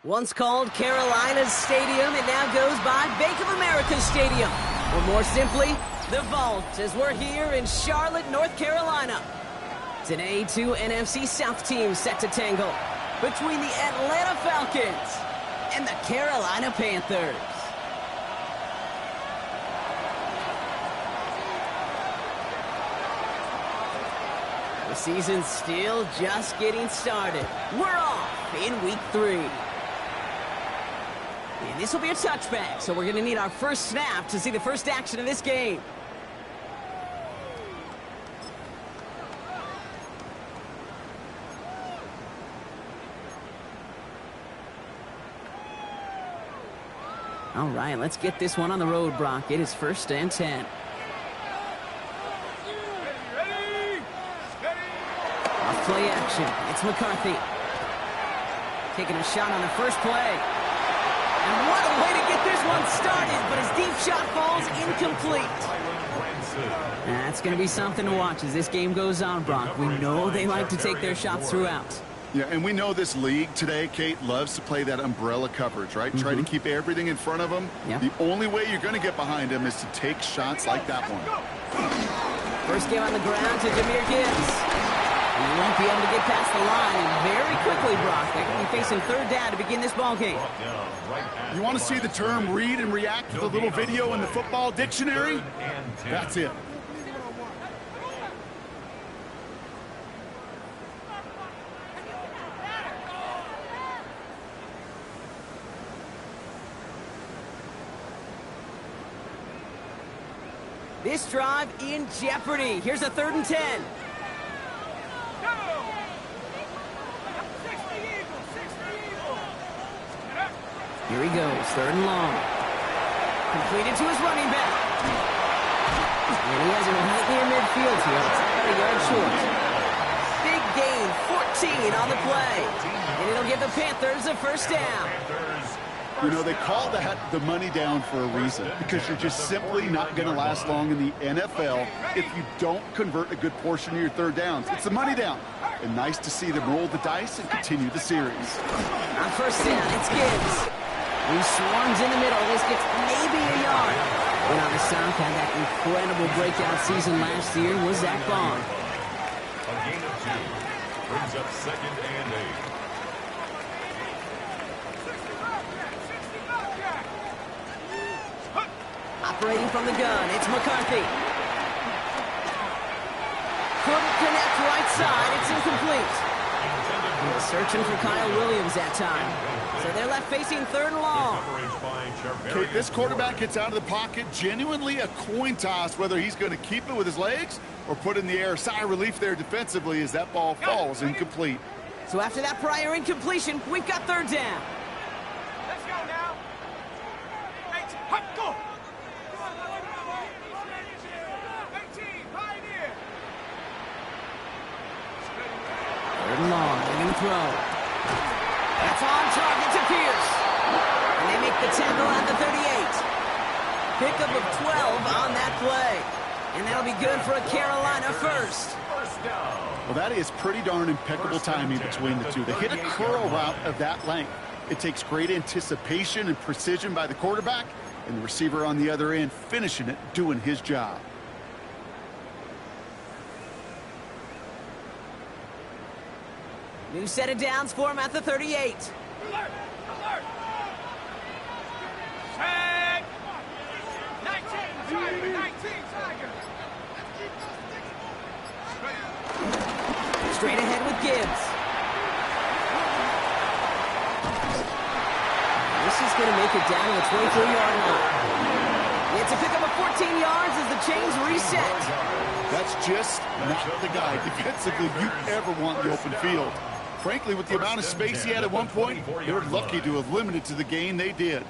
Once called Carolina's Stadium, it now goes by Bank of America Stadium. Or more simply, the Vault, as we're here in Charlotte, North Carolina. Today, two NFC South teams set to tangle between the Atlanta Falcons and the Carolina Panthers. The season's still just getting started. We're off in week 3. And this will be a touchback, so we're going to need our first snap to see the first action of this game. All right, let's get this one on the road, Brock. It is 1st and 10. Off play action. It's McCarthy. Taking a shot on the first play. And what a way to get this one started, but his deep shot falls incomplete. That's going to be something to watch as this game goes on, Brock. We know they like to take their shots throughout. Yeah, and we know this league today, Kate, loves to play that umbrella coverage, right? Try to keep everything in front of them. Yep. The only way you're going to get behind them is to take shots like that one. First game on the ground to Jahmyr Gibbs. He won't be able to get past the line, and very quickly, Brock, they're going to be facing 3rd down to begin this ball game. You want to see the term read and react to the little video in the football dictionary? That's it. This drive in jeopardy. Here's a 3rd and 10. Here he goes, 3rd and long. Completed to his running back. And he has it right near midfield here. It's a yard short. Big gain, 14 on the play. And it'll give the Panthers a 1st down. You know, they call that the money down for a reason, because you're just simply not going to last long in the NFL if you don't convert a good portion of your 3rd downs. It's the money down. And nice to see them roll the dice and continue the series. On 1st down, it's Gibbs. He swarms in the middle. This gets maybe a yard. And on the South had that incredible breakout season last year was Zach Bond. A gain of 2 brings up 2nd and 8. Operating from the gun, it's McCarthy. Couldn't connect right side. It's incomplete. He was searching for Kyle Williams that time. So they're left facing 3rd and long. Okay, this quarterback gets out of the pocket. Genuinely a coin toss whether he's going to keep it with his legs or put it in the air. Sigh of relief there defensively as that ball falls incomplete. So after that prior incompletion, we've got 3rd down. Let's go now. Go. 18, pioneer. 3rd and long. They're going to throw. That's on target to Pierce. And they make the tackle at the 38. Pickup of 12 on that play. And that'll be good for a Carolina 1st. Well, that is pretty darn impeccable timing between the two. They hit a curl route of that length. It takes great anticipation and precision by the quarterback, and the receiver on the other end finishing it, doing his job. New set of downs for him at the 38. Alert! Set! 19, Tiger! 19, Tiger! Straight ahead with Gibbs. just going to make it down to the 24-yard line. It's a pickup of 14 yards as the chains reset. That's just not the guy defensively you ever want in the open field. Frankly, with the amount of space he had at one point, they were lucky to have limited to the gain they did.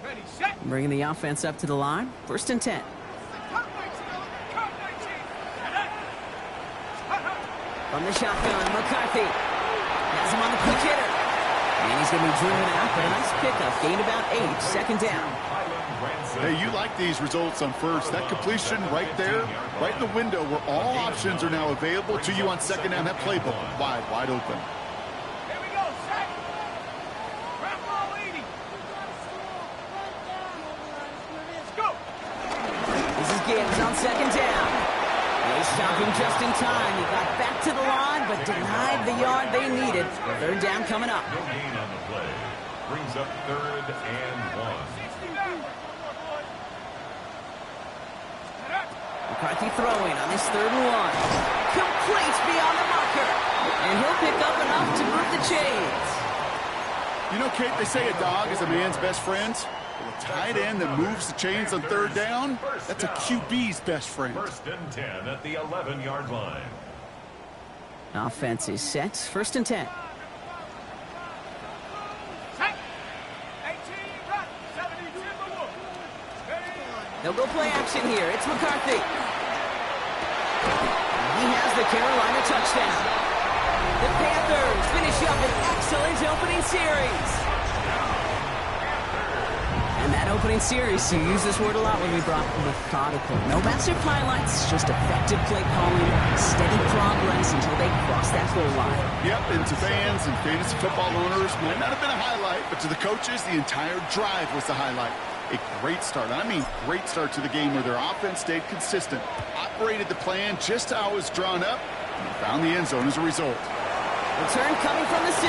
Ready, set. Bringing the offense up to the line. 1st and 10. From the shotgun, McCarthy has him on the quick hitter. And he's going to be driven out, but a nice pickup. Gained about 8. 2nd down. Hey, you like these results on first. That completion right there, right in the window where all options are now available to you on 2nd down. That playbook wide open. Here we go, set. Grab ball 80. Let's go. This is Gibbs on 2nd down. They stopped him just in time. He got back to the line, but denied the yard they needed. 3rd down coming up. No gain on the play. Brings up 3rd and 1. McCarthy throwing on his 3rd and 1. Complete beyond the marker. And he'll pick up enough to move the chains. You know, Kate, they say a dog is a man's best friend. Well, a tight end that moves the chains on 3rd down, that's a QB's best friend. 1st and 10 at the 11-yard line. Offense is set. 1st and 10. Set. 18, run. 70, Timberwolf. They'll go play action here. It's McCarthy. He has the Carolina touchdown. The Panthers finish up an excellent opening series. And that opening series, you use this word a lot when we brought methodical. No massive highlights, just effective play calling, steady progress until they cross that goal line. Yep, and to fans and fantasy football owners, might not have been a highlight, but to the coaches, the entire drive was the highlight. A great start. I mean, great start to the game where their offense stayed consistent, operated the plan just how it was drawn up, and found the end zone as a result. Return coming from the 6.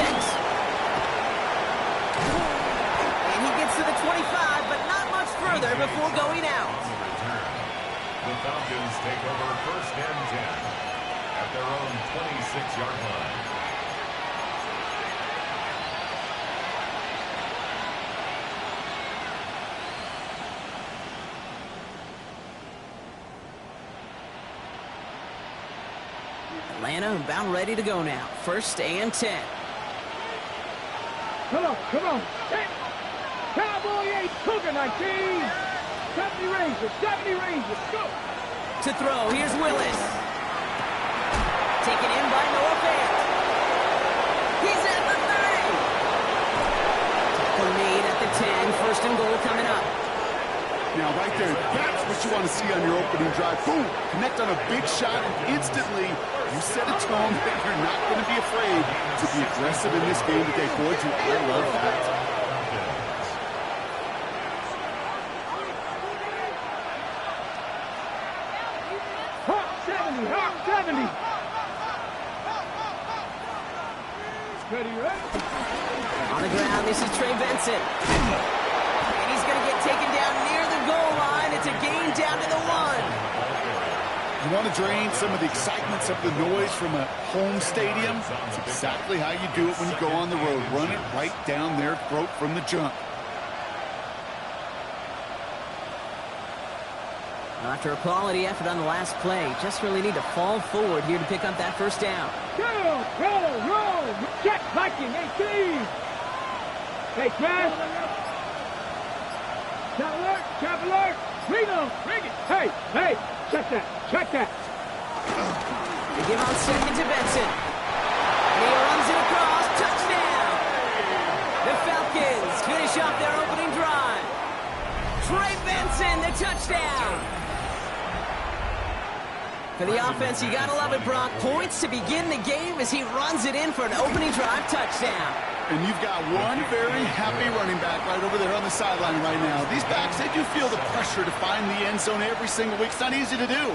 And he gets to the 25, but not much further before going out. The Falcons take over 1st and 10 at their own 26-yard line. Atlanta about ready to go now. 1st and 10. Come on. Set. Cowboy 8, Cougar 19. 70 Rangers, go. To throw, here's Willis. Taken in by Noah Fant. He's at the 30. Tackle made at the 10. 1st and goal coming up. Now, right there, that's what you want to see on your opening drive. Boom! Connect on a big shot, and instantly you set a tone that you're not going to be afraid to be aggressive in this game today. Boy, do I love that. Hawk 70. Ready, right? On the ground, this is Trey Benson. And he's going to get taken down near the goal line. It's a gain down to the 1. You want to drain some of the excitement, some of the noise from a home stadium? It's exactly how you do it when you go on the road. Run it right down their throat from the jump. After a quality effort on the last play, just really need to fall forward here to pick up that 1st down. Roll. Check, Viking 18. Hey, Trash. Trap alert. Bring it. Hey, check that. They give on 2nd to Benson. And he runs it across. Touchdown. The Falcons finish off their opening drive. Trey Benson, the touchdown. For the offense, you gotta love it, Brock. Points to begin the game as he runs it in for an opening drive touchdown. And you've got one very happy running back right over there on the sideline right now. These backs, they do feel the pressure to find the end zone every single week. It's not easy to do.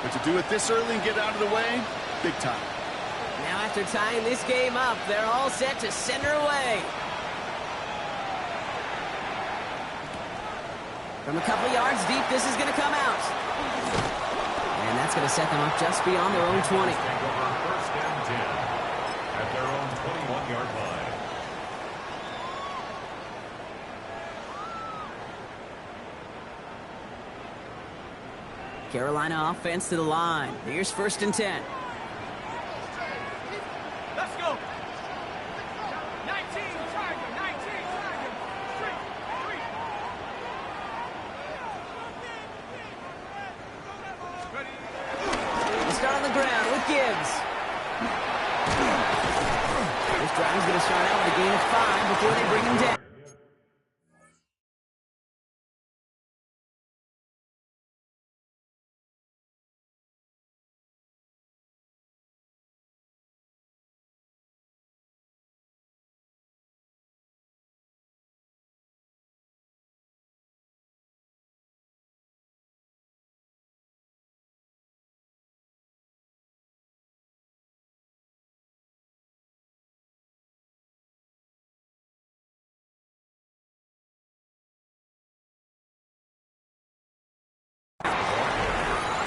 But to do it this early and get out of the way, big time. Now after tying this game up, they're all set to send her away. From a couple yards deep, this is going to come out. And that's going to set them up just beyond their own 20. Take over 1st and 10 at their own 21-yard line. Carolina offense to the line. Here's 1st and 10. Let's go. 19, Tiger. 19, Tiger. Three. Ready. They start on the ground with Gibbs. This drive's going to start out with a gain of 5 before they bring him down.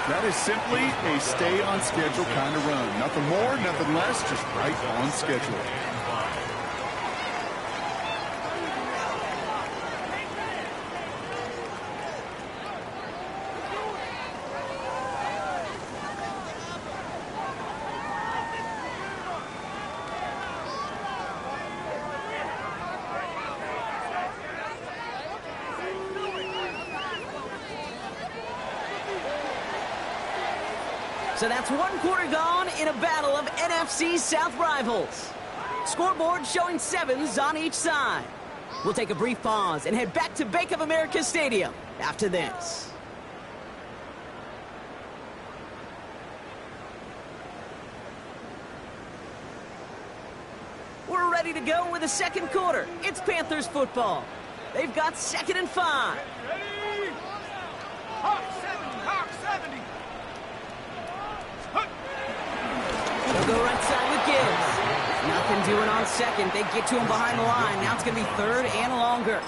That is simply a stay-on-schedule kind of run. Nothing more, nothing less, just right on schedule. So that's 1 quarter gone in a battle of NFC South rivals. Scoreboard showing 7s on each side. We'll take a brief pause and head back to Bank of America Stadium after this. We're ready to go with the 2nd quarter. It's Panthers football. They've got 2nd and 5. Ready. Hawk 70. Hawk 70. They'll go right side with Gibbs. Nothing doing on 2nd. They get to him behind the line. Now it's going to be 3rd and longer.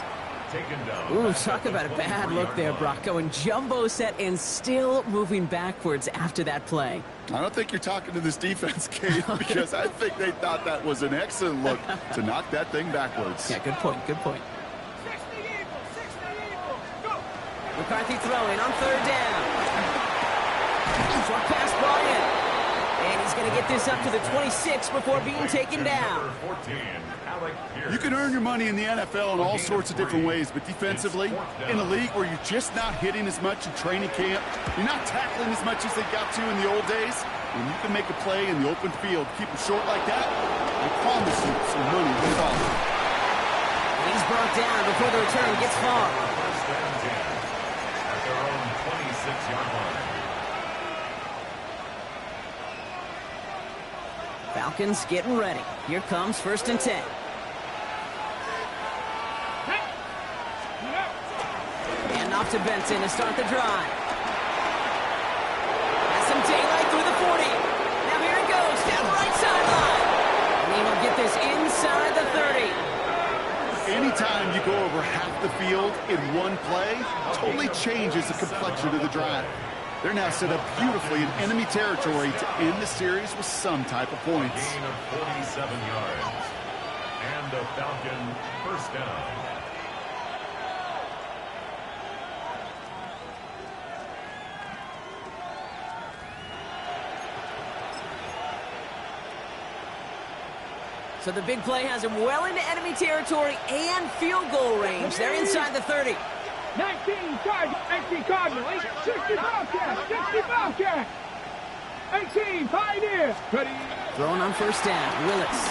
Ooh, talk about a bad look there, Brock. Going jumbo set and still moving backwards after that play. I don't think you're talking to this defense, Kate, because I think they thought that was an excellent look to knock that thing backwards. Yeah, good point, good point. 60 Eagles. Go. McCarthy throwing on 3rd down. Short pass ball in. And he's going to get this up to the 26 before being taken down. You can earn your money in the NFL in all sorts of different ways, but defensively, in a league where you're just not hitting as much in training camp, you're not tackling as much as they got to in the old days, when you can make a play in the open field, keep it short like that, I promise you some money will follow. He's brought down before the return gets far. First and 10 at their own 26-yard line. Falcons getting ready. Here comes 1st and 10. And off to Benson to start the drive. Has some daylight through the 40. Now here it goes, down the right sideline. And he will get this inside the 30. Anytime you go over half the field in one play, totally changes the complexion of the drive. They're now set up beautifully in enemy territory to end the series with some type of points. Gain of 47 yards. And a Falcon first down. So the big play has him well into enemy territory and field goal range. They're inside the 30. 19 Chargers, 18 Cardinals, 60 Falcons, 60 Falcons, 18 Pioneers. Ready. Throwing on 1st down, Willis.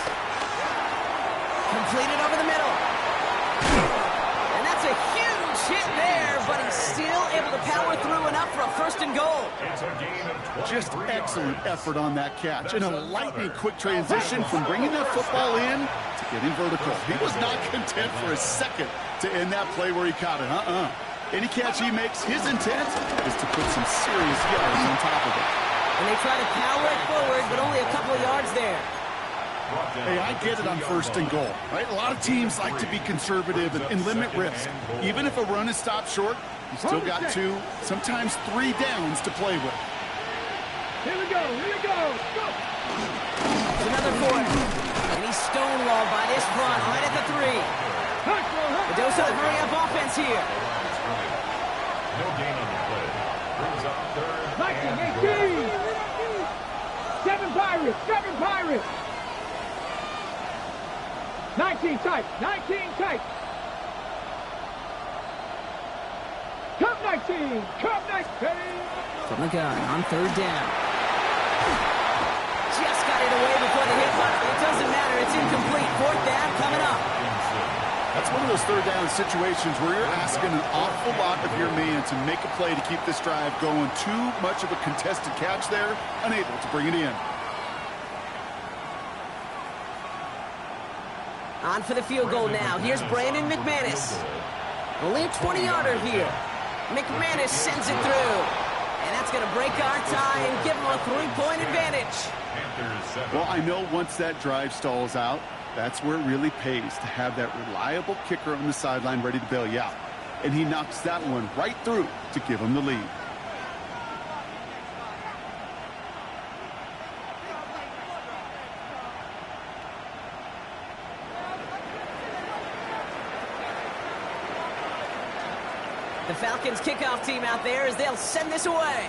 Completed over the middle. And that's a huge hit there, but he's still able to power through enough for a 1st and goal. It's a gain of 23 Just excellent yards. effort on that catch. And a lightning quick transition from bringing that football in to getting vertical. He was not content for a second to end that play where he caught it. Any catch he makes, his intent is to put some serious yards on top of it. And they try to power it forward, but only a couple of yards there. Hey, I get it on 1st and goal, right? A lot of teams like to be conservative and limit risk. Even if a run is stopped short, you still got 2, sometimes 3 downs to play with. Here we go, here we go. Go. It's another 4. And he He's stonewalled by this front right at the 3. A dose of the hurry-up offense here. No gain on the play. Brings up third and 18. 7 Pirates. 7 Pirates. 19 tight. 19 tight. Cup 19. Cup 19. From the gun on third down. Just got it away before the hit button. It doesn't matter. It's incomplete. Fourth down coming up. That's one of those third down situations where you're asking an awful lot of your man to make a play to keep this drive going. Too much of a contested catch there, unable to bring it in. On for the field goal now. Here's Brandon McManus. Only a 20-yarder here. McManus sends it through. And that's going to break our tie and give him a 3-point advantage. Well, I know once that drive stalls out, that's where it really pays to have that reliable kicker on the sideline ready to bail you out. And he knocks that one right through to give him the lead. The Falcons kickoff team out there as they'll send this away.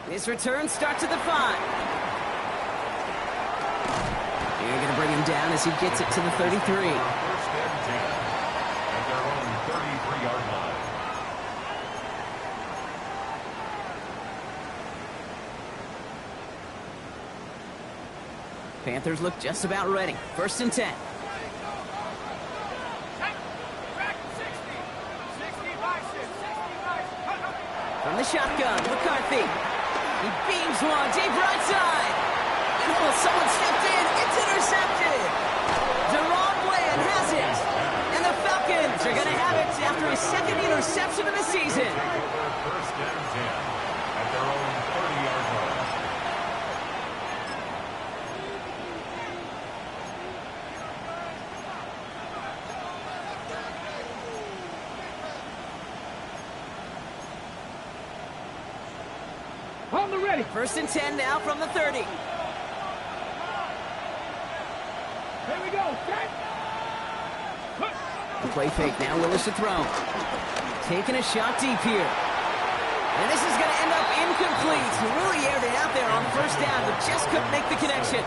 This return starts at the 5. They're going to bring him down as he gets it to the 33. First and 10 at their own 33-yard line. Panthers look just about ready. First and 10. From the shotgun, McCarthy. He beams one, deep right side. Oh, someone stepped in. It's intercepted. Deron Bland has it. And the Falcons are going to have it after his second interception of the season. First and 10 at their own 30-yard line. On the ready. First and 10 now from the 30. Here we go. Set. The play fake now. Willis to throw. Taking a shot deep here. And this is going to end up incomplete. He really aired it out there on first down, but just couldn't make the connection.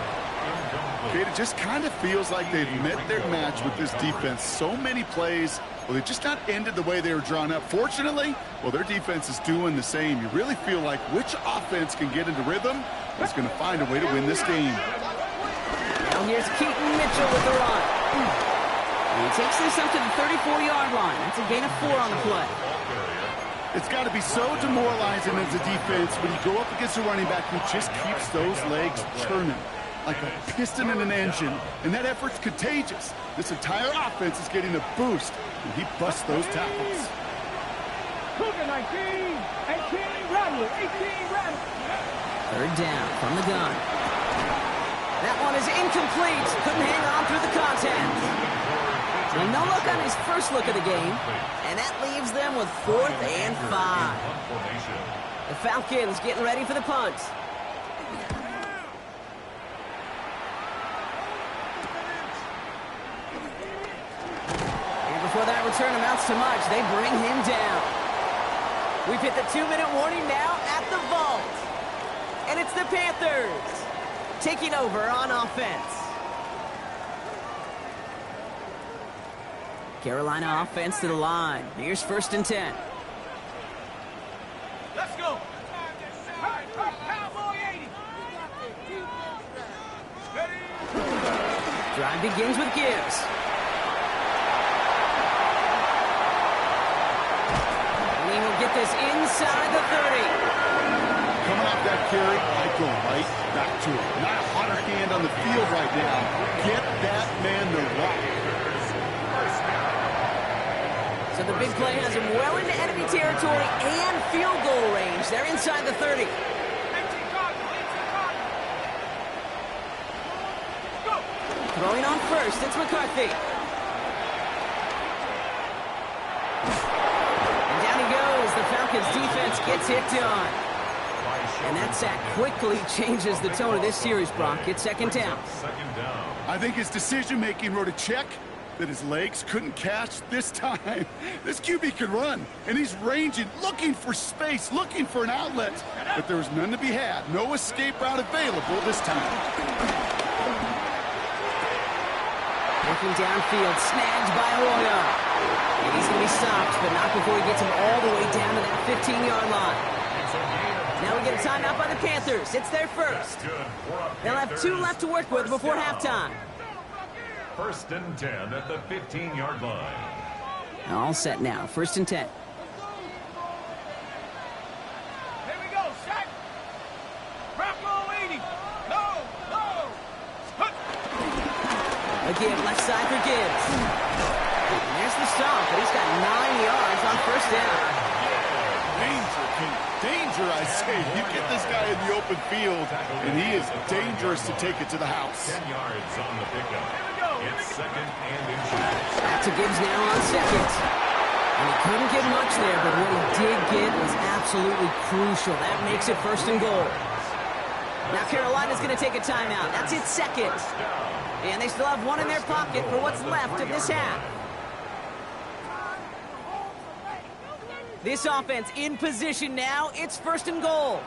It just kind of feels like they've met their match with this defense. So many plays, well, they just not ended the way they were drawn up. Fortunately, well, their defense is doing the same. You really feel like which offense can get into rhythm is going to find a way to win this game. Now here's Keaton Mitchell with the run. And he takes this up to the 34-yard line. That's a gain of 4 on the play. It's got to be so demoralizing as a defense when you go up against a running back who just keeps those legs churning like a piston in an engine, and that effort's contagious. This entire offense is getting a boost, and he busts those tackles. Cougar 19. 18 Rattler. 18 Rattler. Third down from the gun. That one is incomplete. Couldn't hang on through the contact. And no look on his first look of the game. And that leaves them with 4th and 5. The Falcons getting ready for the punt. And before that return amounts to much, they bring him down. We've hit the 2-minute warning now at the vault. And it's the Panthers taking over on offense. Carolina offense to the line. Here's first and 10. Let's go. Cowboy 80. Drive begins with Gibbs. Lee will get this inside the 30. Coming off that carry, I go right back to it. Not a hotter hand on the field right now. Get that man the rock. So the big play has him well into enemy territory and field goal range. They're inside the 30. Throwing on first, it's McCarthy. And down he goes. The Falcons defense gets hit on. And that sack quickly changes the tone of this series, Brock. It's second down. Second down. I think his decision-making wrote a check that his legs couldn't catch this time. This QB can run, and he's ranging, looking for space, looking for an outlet. But there was none to be had. No escape route available this time. Working downfield, snagged by Arroyo. And he's going to be stopped, but not before he gets him all the way down to that 15-yard line. Now we get a timeout by the Panthers. It's their first. They'll have 2 left to work with before halftime. First and 10 at the 15-yard line. All set now. First and 10. Here we go, sack. Bronco 80. No. Again, left side for Gibbs. And there's the stop, but he's got 9 yards on first down. Danger, I say. You get this guy in the open field, and he is dangerous to take it to the house. 10 yards on the pickup. It's second and inches. Back to Gibbs now on second. And he couldn't get much there, but what he did get was absolutely crucial. That makes it first and goal. Now Carolina's going to take a timeout. That's its second. And they still have 1 in their pocket for what's left of this half. This offense in position now. It's first and goal.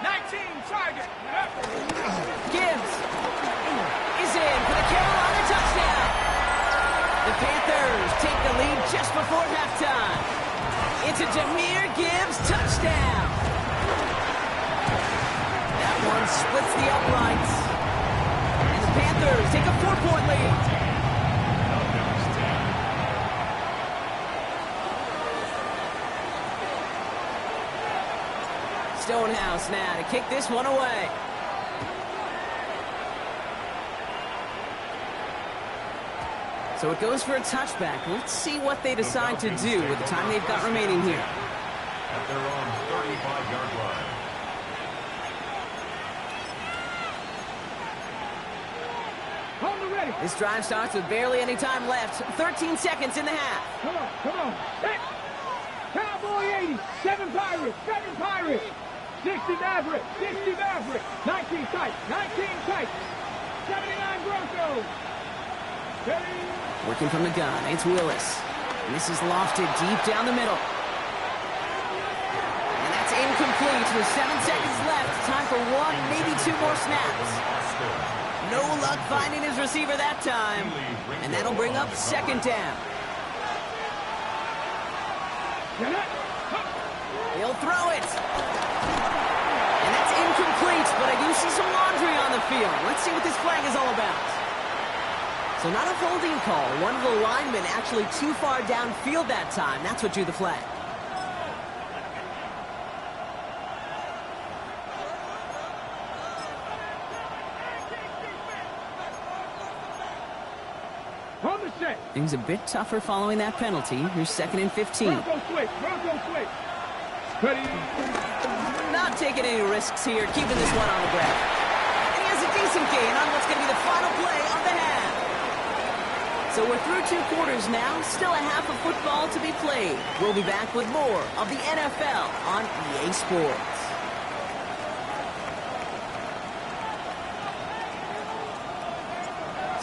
19 target. Gibbs is in for the Carolina touchdown. The Panthers take the lead just before halftime. It's a Jahmyr Gibbs touchdown. That one splits the uprights. And the Panthers take a 4-point lead. Stonehouse now to kick this one away. So it goes for a touchback. Let's see what they decide to do with the time they've got remaining here. At their own 35-yard line. Hold the ready. This drive starts with barely any time left. 13 seconds in the half. Come on. Hey. Cowboy 80. 7 Pirates. 7 Pirates. 60 Maverick. 60 Maverick. 19 tight. 19 tight. 79 Broncos. Ready. Working from the gun, it's Willis. And this is lofted deep down the middle. And that's incomplete with 7 seconds left. Time for 1, maybe 2 more snaps. No luck finding his receiver that time. And that'll bring up second down. He'll throw it. And that's incomplete, but I do see some laundry on the field. Let's see what this flag is all about. So not a holding call. One of the linemen actually too far downfield that time. That's what drew the flag. Things a bit tougher following that penalty. Here's second and 15. Bronco switch. Ready. Not taking any risks here, keeping this one on the ground. And he has a decent gain on what's going to be the final play of the half. So we're through 2 quarters now. Still a half of football to be played. We'll be back with more of the NFL on EA Sports.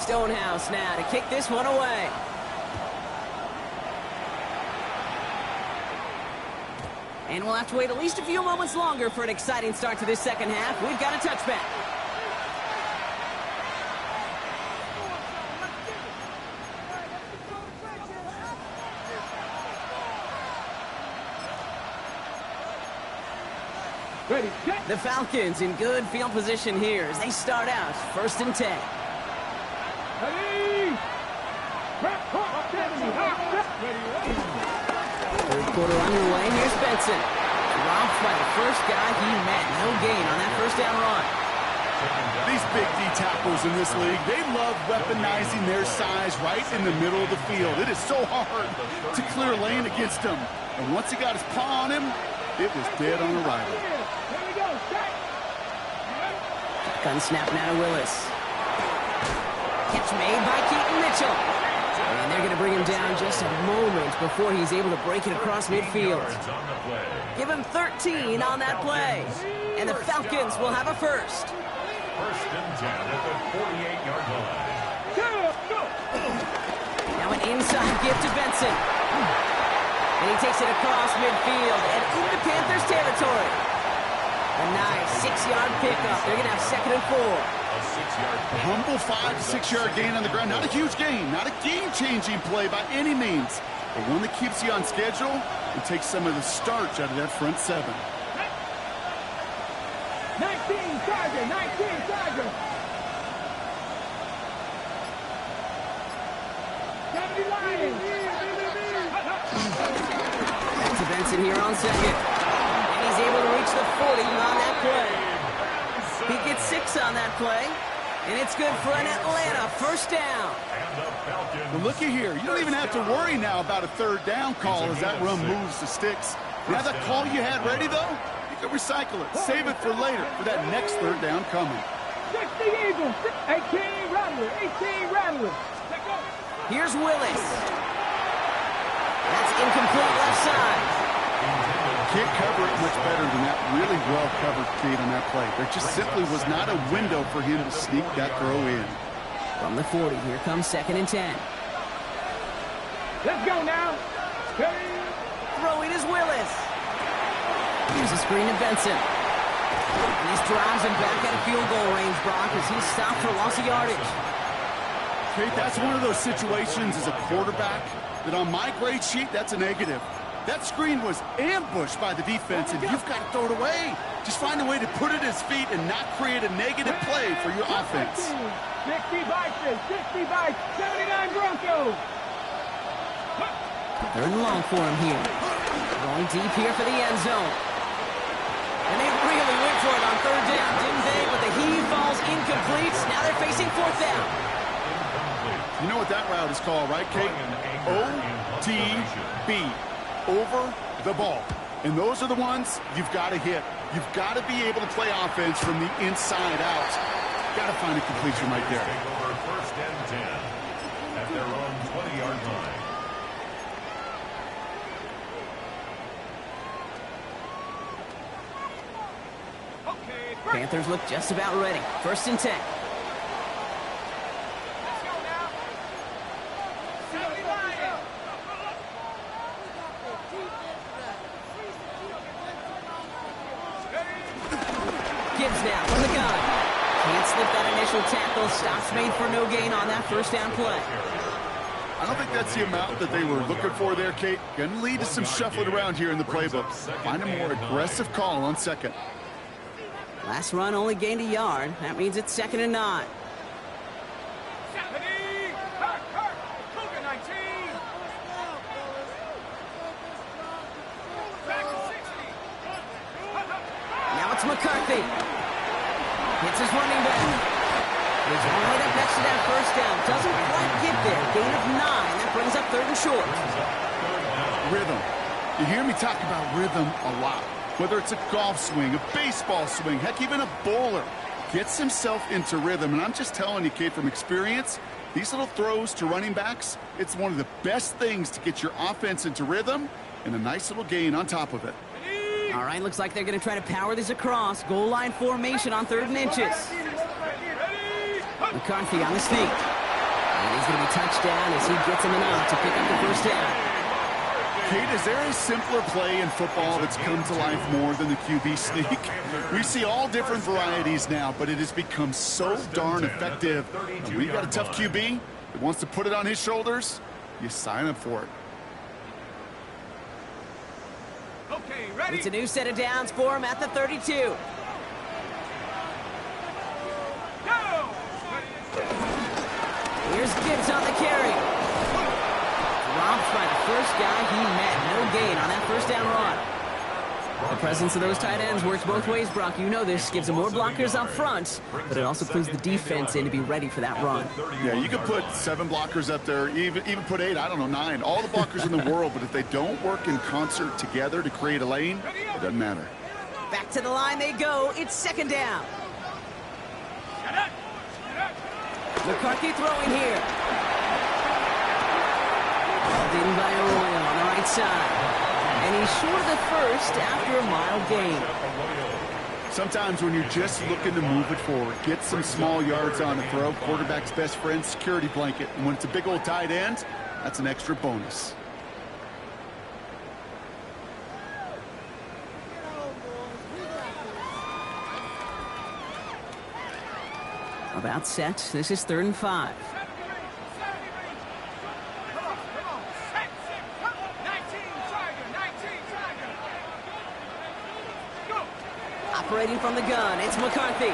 Stonehouse now to kick this one away. And we'll have to wait at least a few moments longer for an exciting start to this second half. We've got a touchback. Ready, set. The Falcons in good field position here as they start out first and 10. Ready. Third quarter underway. Here's Benson. Dropped by the first guy he met. No gain on that first down run. These big D tackles in this league, they love weaponizing their size right in the middle of the field. It is so hard to clear lane against him. And once he got his paw on him, it was dead on arrival. Here we go, set. Gun snap now to Willis. Catch made by Keaton Mitchell. And they're going to bring him down just a moment before he's able to break it across midfield. Give him 13 on that play. And the Falcons will have a first. First and 10 at the 48-yard line. Now an inside gift to Benson. And he takes it across midfield and into Panthers territory. A nice 6-yard pickup. They're going to have second and 4. A humble 5 to 6 yard gain on the ground. Not a huge gain, not a game-changing play by any means, but one that keeps you on schedule and takes some of the starch out of that front 7. 19 Charger, 19 Charger. 70 Lions. Back to Benson here on second. And he's able to reach the 40 on that play. He gets 6 on that play. And it's good for an Atlanta first down. Well, looky here. You don't even have to worry now about a third down call as that run moves the sticks. Now that call you had ready, though, you can recycle it. Save it for later for that next third down coming. 60 Eagles. 18 Rattlers. 18 Rattlers. Here's Willis. That's incomplete left side. Can't cover it much better than that. Really well covered, Kate, on that play. There just simply was not a window for him to sneak that throw in. From the 40, here comes second and 10. Let's go now. Throwing is Willis. Here's a screen to Benson. And this drives him back out of field goal range, Brock, as he's stopped for loss of yardage. Kate, that's one of those situations as a quarterback that on my grade sheet, that's a negative. That screen was ambushed by the defense, and you've got to throw it away. Just find a way to put it at his feet and not create a negative play for your offense. 60 Vikings, 60 Vikings, 79 Broncos. Third and long for him here. Going deep here for the end zone. And they really went for it on third down, didn't they? But the heave falls incomplete. Now they're facing fourth down. You know what that route is called, right, Kate? OTB. Over the ball. And those are the ones you've got to hit. You've got to be able to play offense from the inside out. Got to find a completion right there. Over first and 10 at their own 20-yard line. Panthers look just about ready. First and 10. Gibbs now from the gun. Can't slip that initial tackle. Stops made for no gain on that first down play. I don't think that's the amount that they were looking for there, Kate. Going to lead to some shuffling around here in the playbook. Find a more aggressive call on second. Last run only gained a yard. That means it's second and 9. Now it's McCarthy. Hits his running back. He's right up next to that first down. Doesn't quite get there. Gain of 9. That brings up third and short. Rhythm. You hear me talk about rhythm a lot. Whether it's a golf swing, a baseball swing, heck, even a bowler gets himself into rhythm. And I'm just telling you, Kate, from experience, these little throws to running backs, it's one of the best things to get your offense into rhythm and a nice little gain on top of it. All right, looks like they're going to try to power this across. Goal line formation on 3rd and inches. McCarthy on the sneak. And he's going to be touchdown as he gets him enough to pick up the first down. Kate, is there a simpler play in football that's come to life more than the QB sneak? We see all different varieties now, but it has become so darn effective. And when you got a tough QB that wants to put it on his shoulders, you sign up for it. Okay, ready? It's a new set of downs for him at the 32. Go! Here's Gibbs on the carry. Dropped by the first guy he met. No gain on that first down run. The presence of those tight ends works both ways, Brock. You know this. Gives them more blockers up front, but it also clues the defense in to be ready for that run. Yeah, you could put 7 blockers up there, even put 8, I don't know, 9. All the blockers in the world, but if they don't work in concert together to create a lane, it doesn't matter. Back to the line they go. It's second down. McCarthy throwing here. In by Arroyo on the right side. And he's short of the first after a mild gain. Sometimes when you're just looking to move it forward, get some small yards on the throw, quarterback's best friend, security blanket. And when it's a big old tight end, that's an extra bonus. About set. This is 3rd and 5. Operating from the gun, it's McCarthy. He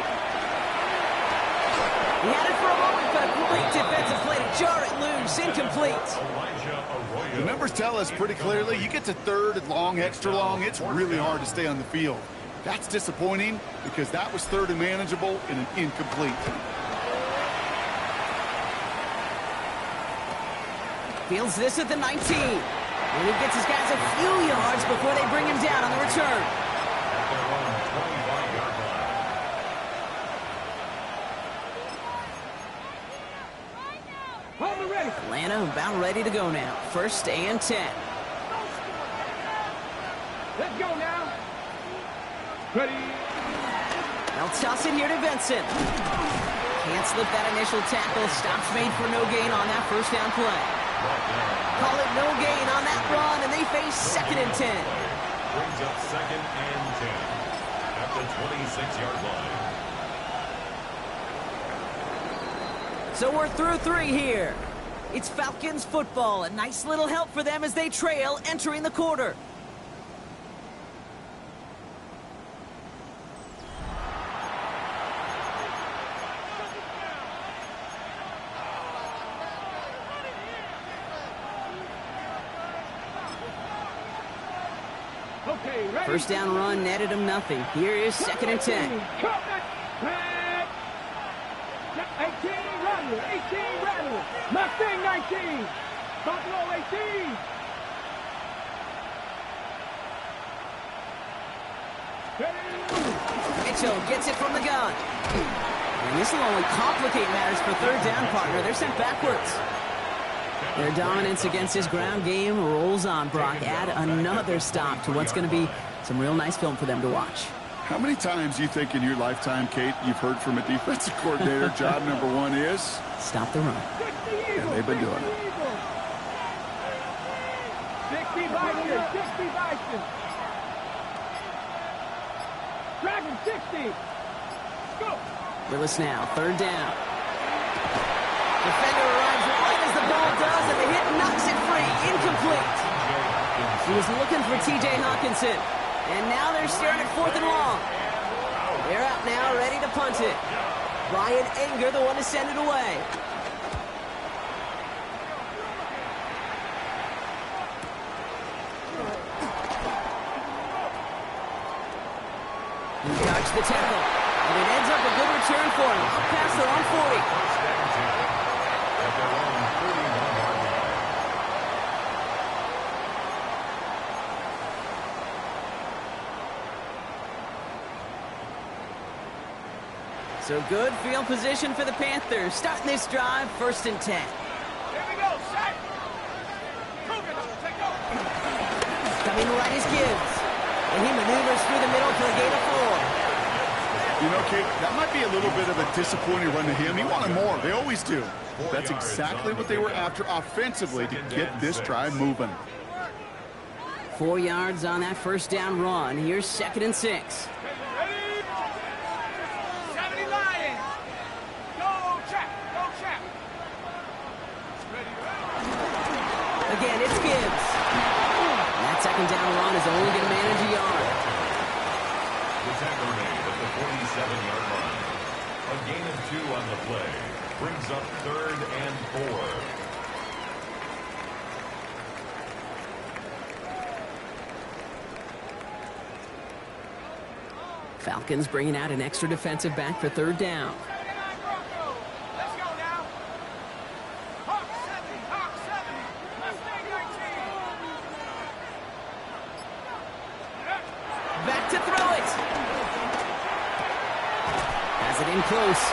had it for a moment, but a great defensive play to jar it loose. Incomplete. The numbers tell us pretty clearly, you get to 3rd and long, extra long, it's really hard to stay on the field. That's disappointing because that was 3rd and manageable and an incomplete. Fields this at the 19. And he gets his guys a few yards before they bring him down on the return. Atlanta about ready to go now. 1st and 10. Let's go now. Ready. They'll toss it here to Vincent. Can't slip that initial tackle. Stops made for no gain on that 1st down play. Call it no gain on that run, and they face 2nd and 10. Brings up 2nd and 10 at the 26-yard line. So we're through 3 here. It's Falcons football. A nice little help for them as they trail entering the quarter. Okay, ready. 1st down run netted him nothing. Here is 2nd and 10. 18 Rattler, 18 Rattler, Mustang 19, Buffalo 18. Mitchell gets it from the gun. And this will only complicate matters for 3rd down, partner. They're sent backwards. Their dominance against his ground game rolls on, Brock. Add another stop to what's going to be some real nice film for them to watch. How many times do you think in your lifetime, Kate, you've heard from a defensive coordinator, job number 1 is? Stop the run. And they've been doing it. 60 Bison, 60 Bison. Dragon 60. Go. Willis now, 3rd down. Defender arrives right as the ball does, and the hit knocks it free. Incomplete. He was looking for T.J. Hawkinson. And now they're staring at 4th and long. They're out now, ready to punt it. Brian Anger, the one to send it away. He dodged the tackle, and it ends up a good return for him. Up past their own 40. So good field position for the Panthers. Starting this drive, 1st and 10. Here we go, set. Take over. Coming right is Gibbs. And he maneuvers through the middle for a gain of 4. You know, Kate, that might be a little bit of a disappointing run to him. He wanted more. They always do. That's exactly what they were after offensively to get this drive moving. 4 yards on that 1st down run. Here's 2nd and 6. Again, it's Gibbs. And that 2nd down run is only going to manage a yard. The tackle made at the 47-yard line. A gain of 2 on the play. Brings up 3rd and 4. Falcons bringing out an extra defensive back for 3rd down. Back to throw it. Has it in close.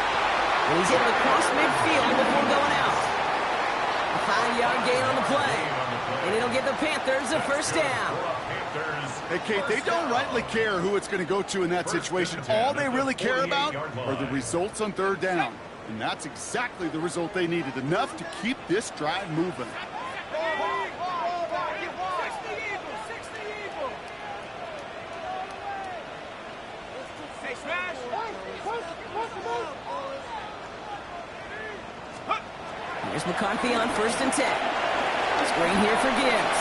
And he's able to cross midfield before going out. A 5-yard gain on the play. And it'll give the Panthers a first down. Hey, Kate, they don't rightly care who it's going to go to in that situation. All they really care about are the results on third down. And that's exactly the result they needed. Enough to keep this drive moving. Here's McCarthy on 1st and 10. Screen here for Gibbs.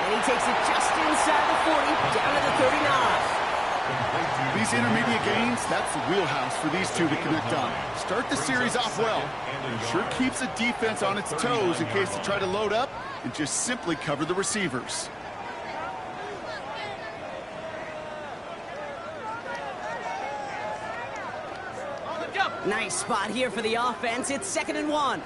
And he takes it just inside the 40, down to the 39. These intermediate gains, that's the wheelhouse for these two to connect on. Start the series off well. It sure keeps the defense on its toes in case they try to load up and just simply cover the receivers. Nice spot here for the offense. It's 2nd and 1.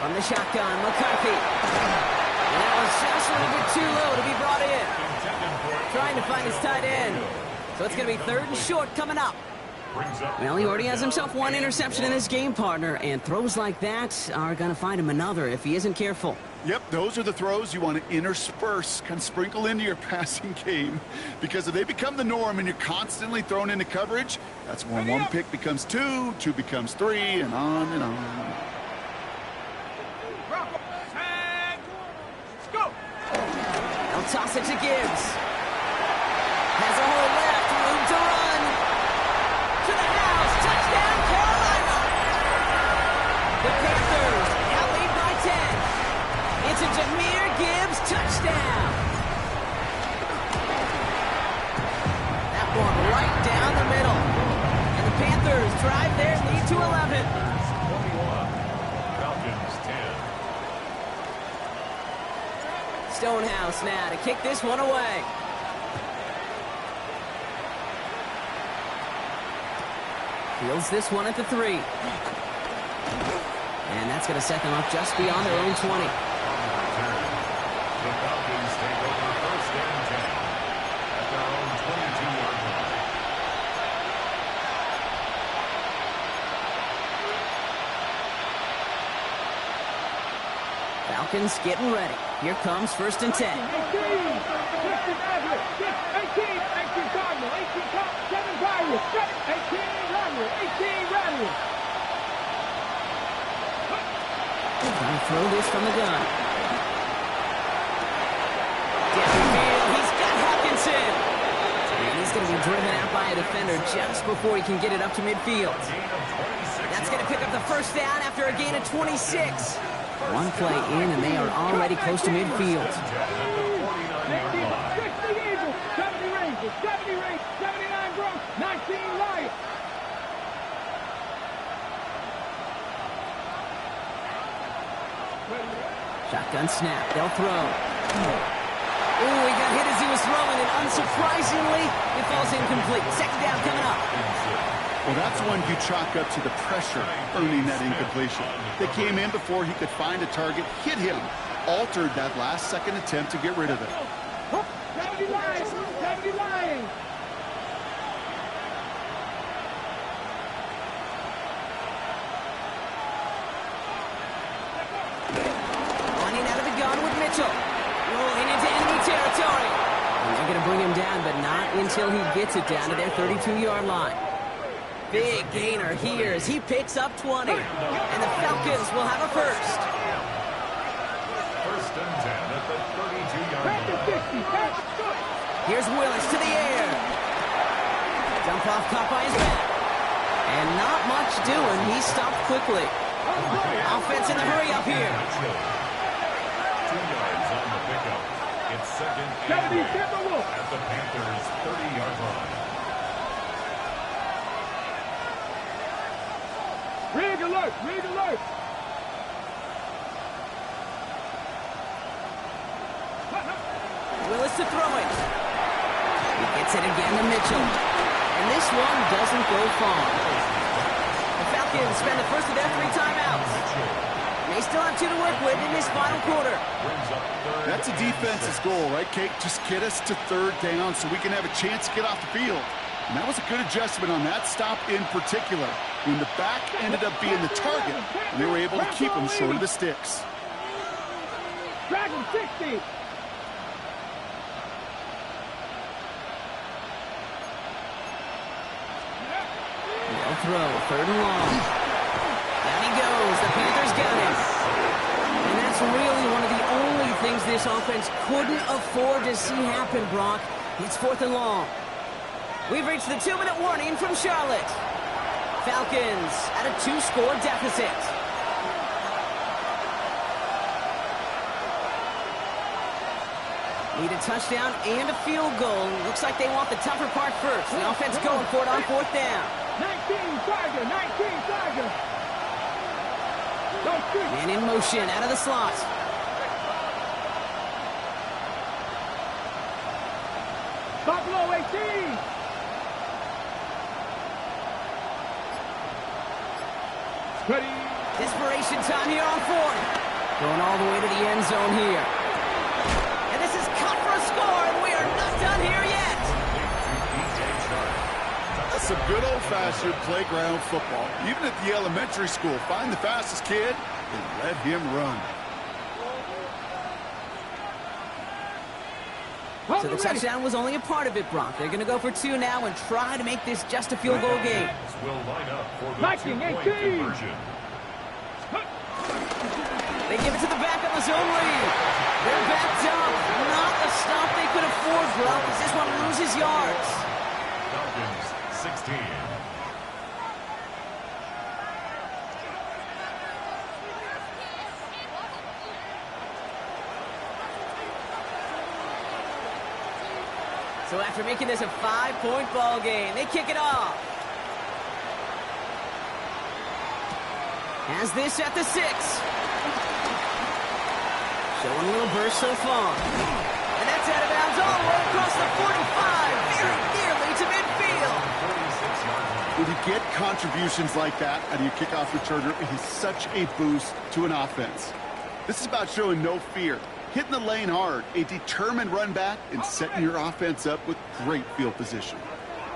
From the shotgun, McCarthy. And that was just a little bit too low to be brought in. Trying to find his tight end. So it's going to be 3rd and short coming up. Well, he already has himself 1 interception in his game, partner, and throws like that are going to find him another if he isn't careful. Yep, those are the throws you want to intersperse, kind of sprinkle into your passing game. Because if they become the norm and you're constantly thrown into coverage, that's when 1 pick becomes 2, 2 becomes 3, and on and on. They'll toss it to Gibbs. Has a hole left, room to run. To the house, touchdown, Carolina. The Panthers now lead by 10. It's a Jahmyr Gibbs touchdown. That one right down the middle. And the Panthers drive their lead to 11. Falcons 10. Stonehouse now to kick this one away. Fields this one at the 3. And that's going to set them up just beyond their own 20. The Falcons take over 1st and 10 at their own 22-yard line. Falcons getting ready. Here comes 1st and 10. 18 Cardinal, 18 Cardinal, 7 Pirates, 18 Rattler, 18 Rattler. Trying to throw this from the gun. Downfield, he's got Hawkinson. And he's going to be driven out by a defender just before he can get it up to midfield. That's going to pick up the first down after a gain of 26. 1 play in, and they are already close to midfield. 60 Eagles, 70 Rangers, 79 Bronx, 19 Lions. Shotgun snap. They'll throw. Ooh, he got hit as he was throwing, and unsurprisingly, it falls incomplete. 2nd down coming up. Well, that's one you chalk up to the pressure earning that incompletion. They came in before he could find a target, hit him, altered that last-second attempt to get rid of it. 70 Lions, 70 Lions. Running out of the gun with Mitchell. Rolling into enemy territory. And they're going to bring him down, but not until he gets it down to their 32-yard line. Big gainer here as he picks up 20. And the Falcons will have a first. 1st and 10 at the 32-yard line. Here's Willis to the air. Dump off caught by his back. And not much doing. He stopped quickly. Offense in the hurry up here. 2 yards on the pickup. It's 2nd and 8 at the Panthers' 30-yard line. Rig alert, rig alert. Willis to throw it. He gets it again to Mitchell. And this one doesn't go far. The Falcons spend the first of their 3 timeouts. They still have 2 to work with in this final quarter. That's a defense's goal, right, Kate? Just get us to third down so we can have a chance to get off the field. And that was a good adjustment on that stop in particular, when the back ended up being the target, and they were able to keep them short of the sticks. Dragon 60. They'll throw, 3rd and long. Down he goes. The Panthers got him. And that's really one of the only things this offense couldn't afford to see happen, Brock. It's 4th and long. We've reached the 2-minute warning from Charlotte. Falcons at a 2-score deficit. Need a touchdown and a field goal. Looks like they want the tougher part first. The offense going for it on 4th down. 19 Tiger, 19 Tiger. Man in motion out of the slot. Buffalo 18. Ready. Desperation time here on 4th. Going all the way to the end zone here. And this is cut for a score, and we are not done here yet. That's some good old-fashioned playground football. Even at the elementary school, find the fastest kid and let him run. So the touchdown was only a part of it, Brock. They're going to go for 2 now and try to make this just a field goal game. Will line up for the 2-point conversion. They give it to the back of the zone lead. They're backed up. Not a stop they could afford, bro, because this one loses yards. Falcons 16. So after making this a 5-point ball game, they kick it off. Has this at the 6. Showing a little burst so far. And that's out of bounds all the way across the 45, very nearly to midfield. When you get contributions like that out of your kickoff returner, it is such a boost to an offense. This is about showing no fear, hitting the lane hard, a determined run back, and setting your offense up with great field position.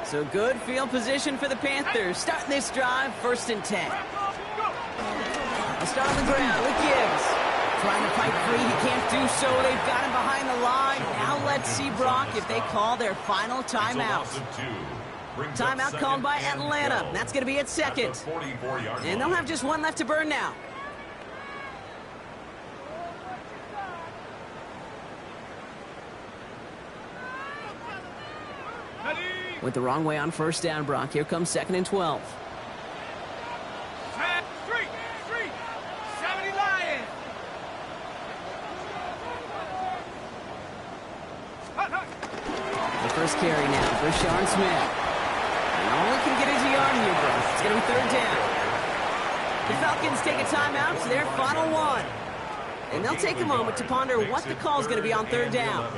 So good field position for the Panthers. Starting this drive, 1st and 10. They'll start on the ground with Gibbs. Trying to fight free, he can't do so. They've got him behind the line. Now let's see, Brock, if they call their final timeout. Timeout called by Atlanta. That's going to be at 2nd. And they'll have just 1 left to burn now. Went the wrong way on 1st down, Brock. Here comes 2nd and 12. The first carry now for Sean Smith. And only can get his yard here, Brock. It's going to be 3rd down. The Falcons take a timeout to their final 1. And they'll take a moment to ponder what the call is going to be on 3rd down.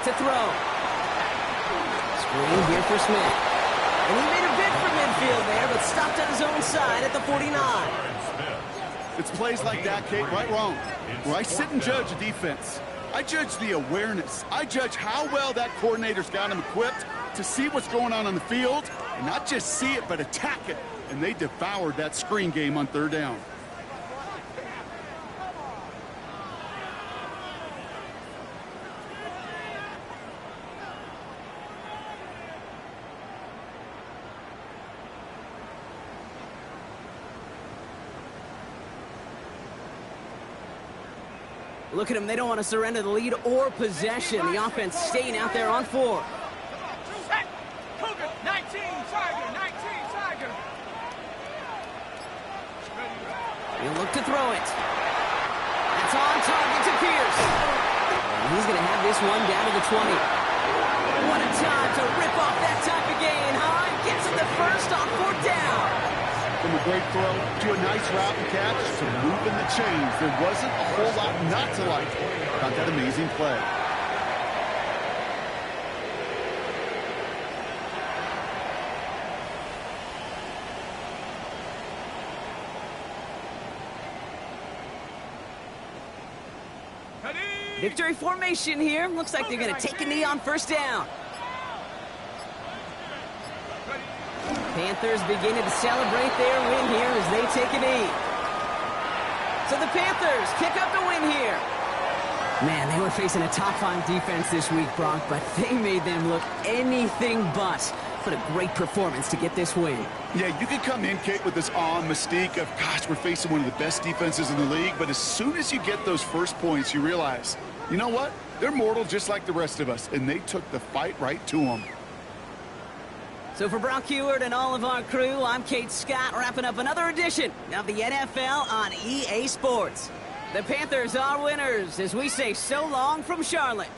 To throw. Screen here for Smith. And he made a bid for midfield there, but stopped on his own side at the 49. It's plays like that, Kate, right wrong, where I sit and judge a defense. I judge the awareness. I judge how well that coordinator's got him equipped to see what's going on the field, and not just see it, but attack it. And they devoured that screen game on 3rd down. Look at them. They don't want to surrender the lead or possession. The offense staying out there on 4. 19 Tiger, 19 Tiger. He'll look to throw it. That's on target to Pierce. And he's going to have this one down to the 20. What a time to rip off that type of gain, huh? Gets him the first on 4th down. From a great throw to a nice route and catch to moving the chains. There wasn't a whole lot not to like about that amazing play. Victory formation here. Looks like they're going to take a knee on 1st down. Panthers beginning to celebrate their win here as they take a knee. So the Panthers pick up the win here. Man, they were facing a top-5 defense this week, Brock, but they made them look anything but. What a great performance to get this win. Yeah, you can come in, Kate, with this awe and mystique of, gosh, we're facing one of the best defenses in the league, but as soon as you get those first points, you realize, you know what? They're mortal just like the rest of us, and they took the fight right to them. So for Brock Heward and all of our crew, I'm Kate Scott, wrapping up another edition of the NFL on EA Sports. The Panthers are winners as we say so long from Charlotte.